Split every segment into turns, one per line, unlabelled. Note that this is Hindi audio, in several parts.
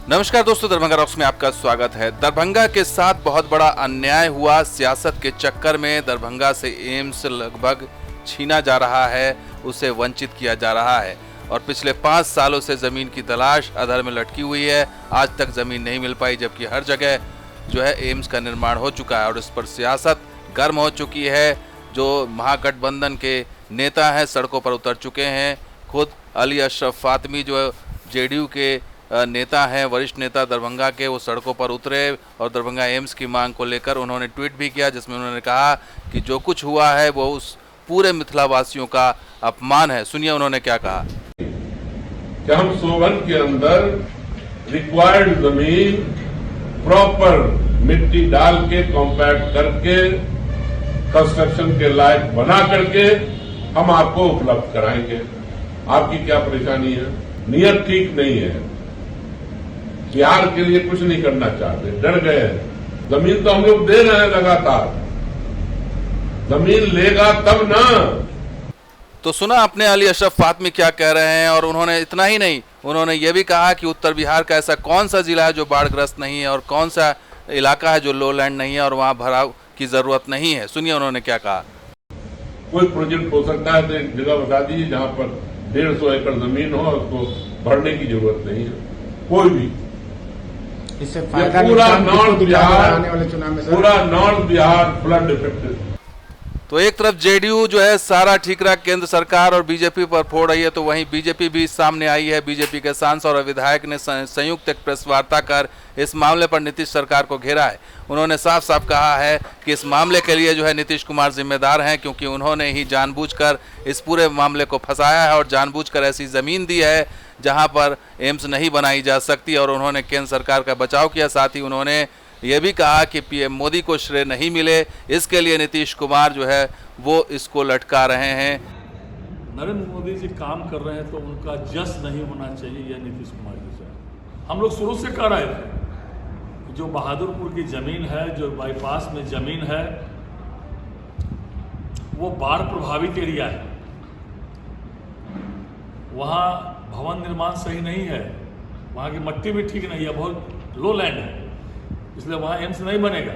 नमस्कार दोस्तों, दरभंगा रॉक्स में आपका स्वागत है। दरभंगा के साथ बहुत बड़ा अन्याय हुआ। सियासत के चक्कर में दरभंगा से एम्स लगभग छीना जा रहा है, उसे वंचित किया जा रहा है और पिछले 5 सालों से जमीन की तलाश अधर में लटकी हुई है। आज तक जमीन नहीं मिल पाई, जबकि हर जगह जो है एम्स का निर्माण हो चुका है और इस पर सियासत गर्म हो चुकी है। जो महागठबंधन के नेता हैं सड़कों पर उतर चुके हैं। खुद अली अशरफ फातमी जो जेडीयू के नेता हैं, वरिष्ठ नेता दरभंगा के, वो सड़कों पर उतरे और दरभंगा एम्स की मांग को लेकर उन्होंने ट्वीट भी किया, जिसमें उन्होंने कहा कि जो कुछ हुआ है वो उस पूरे मिथिला वासियों का अपमान है। सुनिए उन्होंने क्या कहा।
कि हम सोवन के अंदर रिक्वायर्ड जमीन प्रॉपर मिट्टी डाल के कॉम्पैक्ट करके कंस्ट्रक्शन के लायक बना करके हम आपको उपलब्ध कराएंगे। आपकी क्या परेशानी है? नियत ठीक नहीं है, बिहार के लिए कुछ नहीं करना चाहते, डर गए हैं। जमीन तो हम लोग दे रहे हैं लगातार, जमीन लेगा तब ना।
तो सुना आपने अली अशरफ फातमी क्या कह रहे हैं। और उन्होंने इतना ही नहीं, उन्होंने ये भी कहा कि उत्तर बिहार का ऐसा कौन सा जिला है जो बाढ़ग्रस्त नहीं है और कौन सा इलाका है जो लोलैंड नहीं है और वहां भराव की जरूरत नहीं है। सुनिए उन्होंने क्या कहा।
कोई प्रोजेक्ट हो सकता है तो एक जगह बता दीजिए जहां पर 150 एकड़ जमीन हो, उसको भरने की जरूरत नहीं है कोई भी।
इससे
पूरा नॉर्थ बिहार फ्लड इफेक्टेड।
तो एक तरफ जेडीयू जो है सारा ठीकरा केंद्र सरकार और बीजेपी पर फोड़ रही है, तो वहीं बीजेपी भी सामने आई है। बीजेपी के सांसद और विधायक ने संयुक्त एक प्रेस वार्ता कर इस मामले पर नीतीश सरकार को घेरा है। उन्होंने साफ साफ कहा है कि इस मामले के लिए जो है नीतीश कुमार जिम्मेदार हैं, क्योंकि उन्होंने ही जानबूझकर इस पूरे मामले को फंसाया है और जानबूझकर ऐसी जमीन दी है जहां पर एम्स नहीं बनाई जा सकती। और उन्होंने केंद्र सरकार का बचाव किया। साथ ही उन्होंने ये भी कहा कि पीएम मोदी को श्रेय नहीं मिले, इसके लिए नीतीश कुमार जो है वो इसको लटका रहे हैं।
नरेंद्र मोदी जी काम कर रहे हैं तो उनका जस नहीं होना चाहिए, यह नीतीश कुमार जी से हम लोग शुरू से कह रहे थे। जो बहादुरपुर की जमीन है, जो बाईपास में जमीन है, वो बाढ़ प्रभावित एरिया है। वहाँ भवन निर्माण सही नहीं है, वहाँ की मिट्टी भी ठीक नहीं है, बहुत लो लैंड है, इसलिए वहाँ एम्स नहीं बनेगा।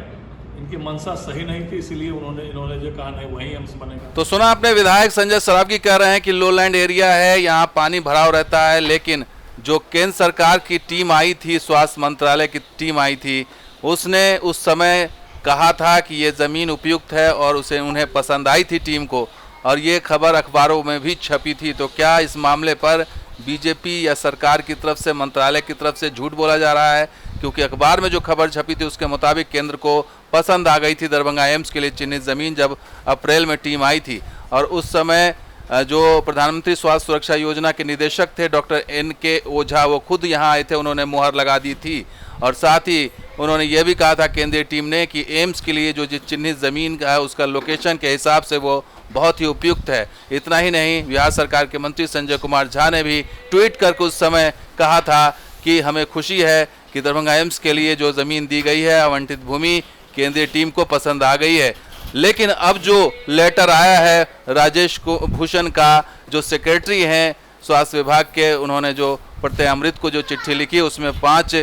इनकी मंशा सही नहीं थी, इसीलिए इन्होंने जो कहा नहीं वहीं एम्स बनेगा।
तो सुना आपने, विधायक संजय सरावगी कह रहे हैं कि लोलैंड एरिया है, यहाँ पानी भराव रहता है, लेकिन जो केंद्र सरकार की टीम आई थी, स्वास्थ्य मंत्रालय की टीम आई थी, उसने उस समय कहा था कि ये ज़मीन उपयुक्त है और उन्हें पसंद आई थी टीम को, और ये खबर अखबारों में भी छपी थी। तो क्या इस मामले पर बीजेपी या सरकार की तरफ से, मंत्रालय की तरफ से झूठ बोला जा रहा है? क्योंकि अखबार में जो खबर छपी थी उसके मुताबिक केंद्र को पसंद आ गई थी दरभंगा एम्स के लिए चिन्हित ज़मीन, जब अप्रैल में टीम आई थी। और उस समय जो प्रधानमंत्री स्वास्थ्य सुरक्षा योजना के निदेशक थे डॉक्टर NK ओझा, वो खुद यहाँ आए थे, उन्होंने मुहर लगा दी थी। और साथ ही उन्होंने ये भी कहा था केंद्रीय टीम ने कि एम्स के लिए जो चिन्हित ज़मीन का है उसका लोकेशन के हिसाब से वो बहुत ही उपयुक्त है। इतना ही नहीं, बिहार सरकार के मंत्री संजय कुमार झा ने भी ट्वीट करके उस समय कहा था कि हमें खुशी है कि दरभंगा एम्स के लिए जो ज़मीन दी गई है, आवंटित भूमि केंद्रीय टीम को पसंद आ गई है। लेकिन अब जो लेटर आया है राजेश भूषण का, जो सेक्रेटरी हैं स्वास्थ्य विभाग के, उन्होंने जो प्रत्यय अमृत को जो चिट्ठी लिखी उसमें 5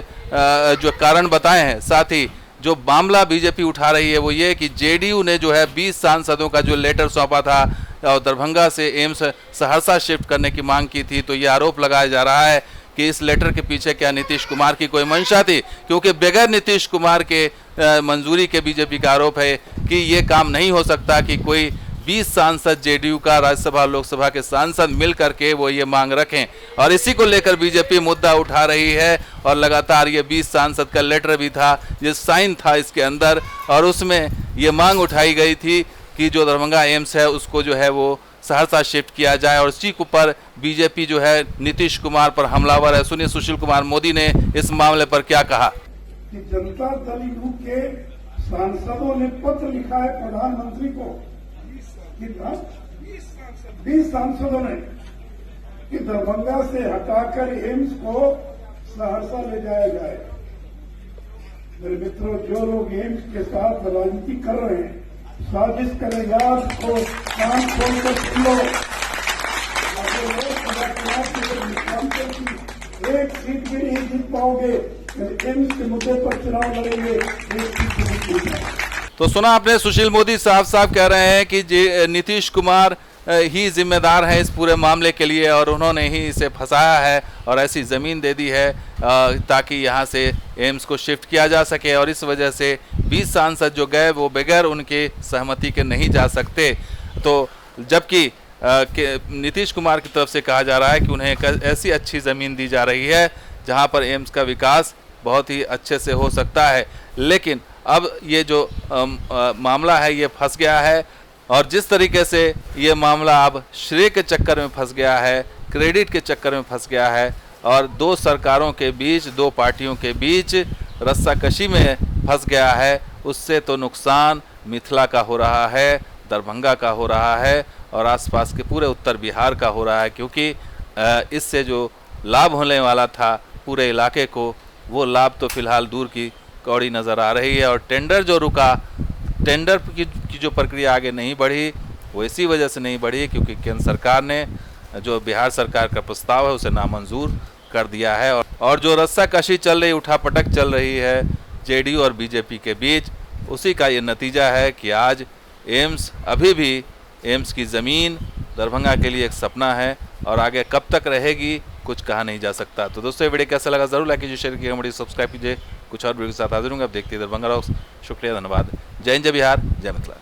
जो कारण बताए हैं। साथ ही जो मामला बीजेपी उठा रही है वो ये कि जेडीयू ने जो है 20 सांसदों का जो लेटर सौंपा था और दरभंगा से एम्स सहरसा शिफ्ट करने की मांग की थी, तो ये आरोप लगाया जा रहा है कि इस लेटर के पीछे क्या नीतीश कुमार की कोई मंशा थी, क्योंकि बगैर नीतीश कुमार के मंजूरी के बीजेपी का आरोप है कि ये काम नहीं हो सकता कि कोई 20 सांसद जेडीयू का, राज्यसभा लोकसभा के सांसद मिल करके वो ये मांग रखें। और इसी को लेकर बीजेपी मुद्दा उठा रही है और लगातार ये 20 सांसद का लेटर भी था, ये साइन था इसके अंदर, और उसमें ये मांग उठाई गई थी कि जो दरभंगा एम्स है उसको जो है वो सहरसा शिफ्ट किया जाए। और इसी पर बीजेपी जो है नीतीश कुमार पर हमलावर है। सुनिए सुशील कुमार मोदी ने इस मामले पर क्या कहा।
कि जनता दल यू के सांसदों ने पत्र लिखा है प्रधानमंत्री को, 20 सांसदों ने, कि दरभंगा से हटाकर एम्स को सहरसा ले जाया जाए। मेरे मित्रों, जो लोग एम्स के साथ राजनीति कर रहे हैं, साजिश करें, याद को काम खोलकर सुनो। एक सीट भी नहीं जीत पाओगे, एम्स के मुद्दे पर चुनाव लड़ेंगे, एक सीट भी नहीं जीत पाओगे।
तो सुना आपने, सुशील मोदी साफ कह रहे हैं कि नीतीश कुमार ही जिम्मेदार है इस पूरे मामले के लिए और उन्होंने ही इसे फंसाया है और ऐसी ज़मीन दे दी है ताकि यहाँ से एम्स को शिफ्ट किया जा सके और इस वजह से 20 सांसद जो गए वो बगैर उनके सहमति के नहीं जा सकते। तो जबकि नीतीश कुमार की तरफ से कहा जा रहा है कि उन्हें एक ऐसी अच्छी ज़मीन दी जा रही है जहाँ पर एम्स का विकास बहुत ही अच्छे से हो सकता है। लेकिन अब ये जो मामला है ये फंस गया है और जिस तरीके से ये मामला अब श्रेय के चक्कर में फंस गया है, क्रेडिट के चक्कर में फंस गया है और दो सरकारों के बीच, दो पार्टियों के बीच रस्साकशी में फंस गया है, उससे तो नुकसान मिथिला का हो रहा है, दरभंगा का हो रहा है और आसपास के पूरे उत्तर बिहार का हो रहा है, क्योंकि इससे जो लाभ होने वाला था पूरे इलाके को, वो लाभ तो फिलहाल दूर की कौड़ी नज़र आ रही है। और टेंडर जो रुका, टेंडर की जो प्रक्रिया आगे नहीं बढ़ी, वो इसी वजह से नहीं बढ़ी क्योंकि केंद्र सरकार ने जो बिहार सरकार का प्रस्ताव है उसे नामंजूर कर दिया है। और जो रस्साकशी चल रही, उठापटक चल रही है जेडीयू और बीजेपी के बीच, उसी का ये नतीजा है कि आज एम्स, अभी भी एम्स की ज़मीन दरभंगा के लिए एक सपना है और आगे कब तक रहेगी कुछ कहा नहीं जा सकता। तो दोस्तों, ये वीडियो कैसा लगा ज़रूर लाइक कीजिए, शेयर कीजिए, हमारी सब्सक्राइब कीजिए। कुछ और वीडियो के साथ हाजिर होंगे। आप देखते हैं दरभंगा रॉक्स। शुक्रिया, धन्यवाद। जय हिंद, जय बिहार, जय मिथिला।